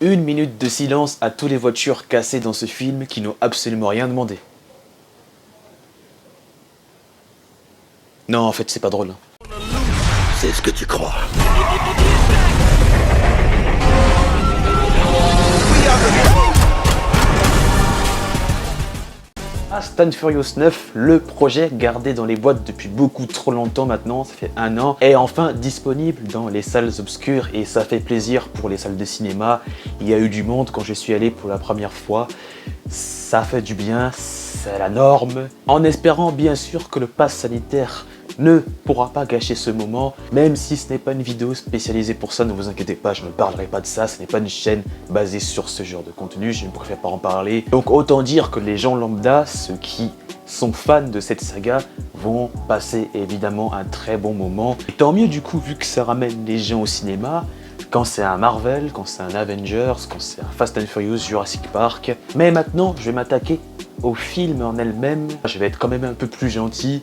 Une minute de silence à toutes les voitures cassées dans ce film qui n'ont absolument rien demandé. Non, en fait, c'est pas drôle. C'est ce que tu crois. Fast and Furious 9, le projet gardé dans les boîtes depuis beaucoup trop longtemps maintenant, ça fait 1 an, est enfin disponible dans les salles obscures et ça fait plaisir pour les salles de cinéma. Il y a eu du monde quand je suis allé pour la première fois. Ça fait du bien, c'est la norme. En espérant bien sûr que le pass sanitaire ne pourra pas gâcher ce moment, même si ce n'est pas une vidéo spécialisée pour ça, ne vous inquiétez pas, je ne parlerai pas de ça, ce n'est pas une chaîne basée sur ce genre de contenu, je ne préfère pas en parler. Donc autant dire que les gens lambda, ceux qui sont fans de cette saga, vont passer évidemment un très bon moment. Et tant mieux du coup, vu que ça ramène les gens au cinéma, quand c'est un Marvel, quand c'est un Avengers, quand c'est un Fast and Furious, Jurassic Park. Mais maintenant, je vais m'attaquer au film en elle-même. Je vais être quand même un peu plus gentil,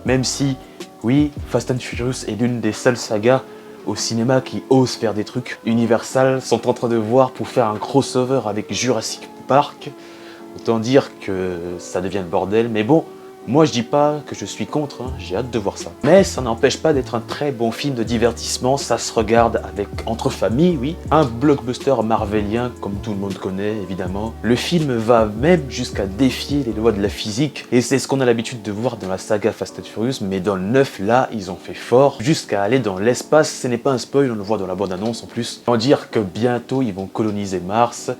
même si, oui, Fast and Furious est l'une des seules sagas au cinéma qui osent faire des trucs. Universal sont en train de voir pour faire un crossover avec Jurassic Park. Autant dire que ça devient le bordel, mais bon, moi je dis pas que je suis contre, hein, j'ai hâte de voir ça. Mais ça n'empêche pas d'être un très bon film de divertissement, ça se regarde entre familles, oui. Un blockbuster marvelien, comme tout le monde connaît, évidemment. Le film va même jusqu'à défier les lois de la physique, et c'est ce qu'on a l'habitude de voir dans la saga Fast and Furious, mais dans le 9, là, ils ont fait fort, jusqu'à aller dans l'espace. Ce n'est pas un spoil, on le voit dans la bande-annonce en plus. Sans dire que bientôt, ils vont coloniser Mars.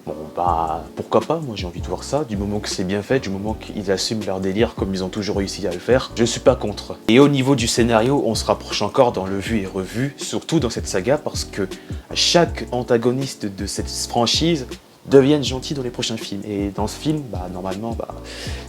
Bon bah pourquoi pas, moi j'ai envie de voir ça, du moment que c'est bien fait, du moment qu'ils assument leur délire comme ils ont toujours réussi à le faire, je suis pas contre. Et au niveau du scénario, on se rapproche encore dans le vu et revu, surtout dans cette saga parce que chaque antagoniste de cette franchise deviennent gentils dans les prochains films. Et dans ce film, bah normalement,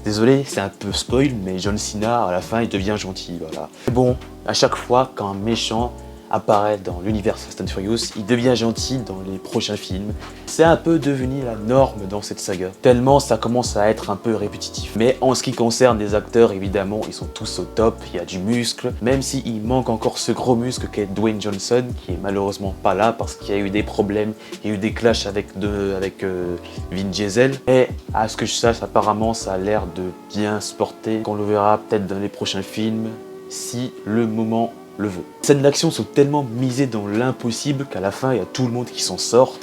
désolé, c'est un peu spoil, mais John Cena à la fin il devient gentil, voilà. Bon, à chaque fois qu'un méchant apparaît dans l'univers Fast and Furious, il devient gentil dans les prochains films. C'est un peu devenu la norme dans cette saga, tellement ça commence à être un peu répétitif. Mais en ce qui concerne les acteurs, évidemment, ils sont tous au top, il y a du muscle, même s'il manque encore ce gros muscle qu'est Dwayne Johnson, qui est malheureusement pas là parce qu'il y a eu des problèmes, il y a eu des clashs avec Vin Diesel. Et à ce que je sache, apparemment, ça a l'air de bien se porter, qu'on le verra peut-être dans les prochains films, si le moment le veut. Les scènes d'action sont tellement misées dans l'impossible qu'à la fin, il y a tout le monde qui s'en sort.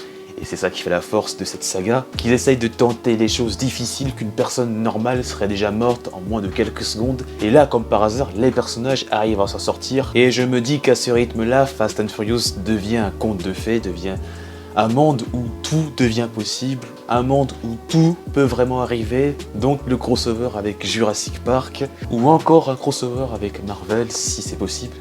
Et c'est ça qui fait la force de cette saga, qu'ils essayent de tenter les choses difficiles qu'une personne normale serait déjà morte en moins de quelques secondes. Et là, comme par hasard, les personnages arrivent à s'en sortir. Et je me dis qu'à ce rythme-là, Fast and Furious devient un conte de fées, devient un monde où tout devient possible, un monde où tout peut vraiment arriver, donc le crossover avec Jurassic Park, ou encore un crossover avec Marvel si c'est possible.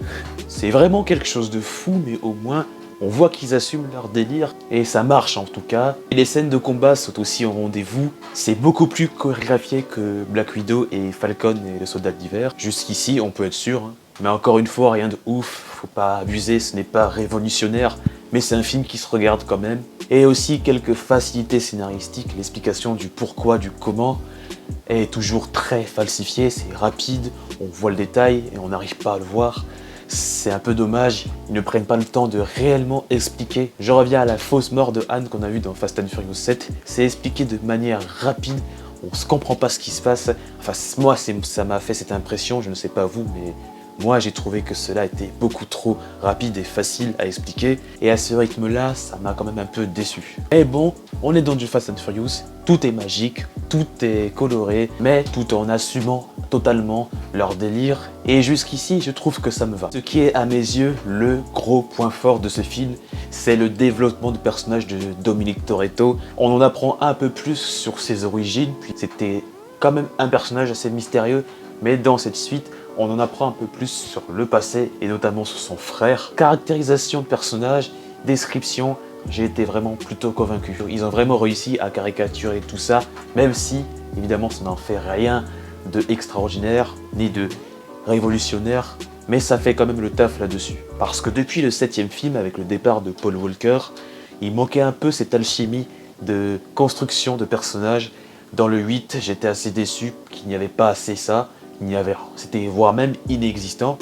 C'est vraiment quelque chose de fou, mais au moins on voit qu'ils assument leur délire, et ça marche en tout cas. Et les scènes de combat sont aussi au rendez-vous, c'est beaucoup plus chorégraphié que Black Widow et Falcon et le Soldat d'hiver. Jusqu'ici on peut être sûr, hein. Mais encore une fois, rien de ouf, faut pas abuser, ce n'est pas révolutionnaire, mais c'est un film qui se regarde quand même. Et aussi quelques facilités scénaristiques, l'explication du pourquoi, du comment est toujours très falsifiée, c'est rapide, on voit le détail et on n'arrive pas à le voir. C'est un peu dommage, ils ne prennent pas le temps de réellement expliquer. Je reviens à la fausse mort de Han qu'on a vue dans Fast and Furious 7, c'est expliqué de manière rapide, on ne comprend pas ce qui se passe. Enfin moi ça m'a fait cette impression, je ne sais pas vous, mais moi, j'ai trouvé que cela était beaucoup trop rapide et facile à expliquer, et à ce rythme-là, ça m'a quand même un peu déçu. Mais bon, on est dans du Fast and Furious, tout est magique, tout est coloré, mais tout en assumant totalement leur délire, et jusqu'ici, je trouve que ça me va. Ce qui est, à mes yeux, le gros point fort de ce film, c'est le développement du personnage de Dominic Toretto. On en apprend un peu plus sur ses origines, puis c'était quand même un personnage assez mystérieux, mais dans cette suite, on en apprend un peu plus sur le passé et notamment sur son frère. Caractérisation de personnage, description, j'ai été vraiment plutôt convaincu. Ils ont vraiment réussi à caricaturer tout ça, même si, évidemment, ça n'en fait rien de extraordinaire, ni de révolutionnaire, mais ça fait quand même le taf là-dessus. Parce que depuis le 7e film, avec le départ de Paul Walker, il manquait un peu cette alchimie de construction de personnages. Dans le 8, j'étais assez déçu qu'il n'y avait pas assez ça. C'était voire même inexistant.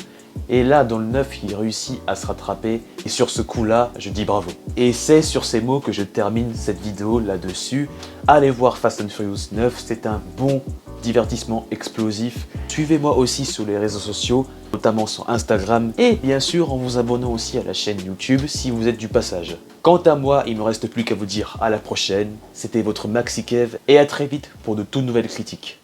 Et là, dans le 9, il réussit à se rattraper. Et sur ce coup-là, je dis bravo. Et c'est sur ces mots que je termine cette vidéo là-dessus. Allez voir Fast and Furious 9, c'est un bon divertissement explosif. Suivez-moi aussi sur les réseaux sociaux, notamment sur Instagram. Et bien sûr, en vous abonnant aussi à la chaîne YouTube si vous êtes du passage. Quant à moi, il ne me reste plus qu'à vous dire à la prochaine. C'était votre Maxi Kev et à très vite pour de toutes nouvelles critiques.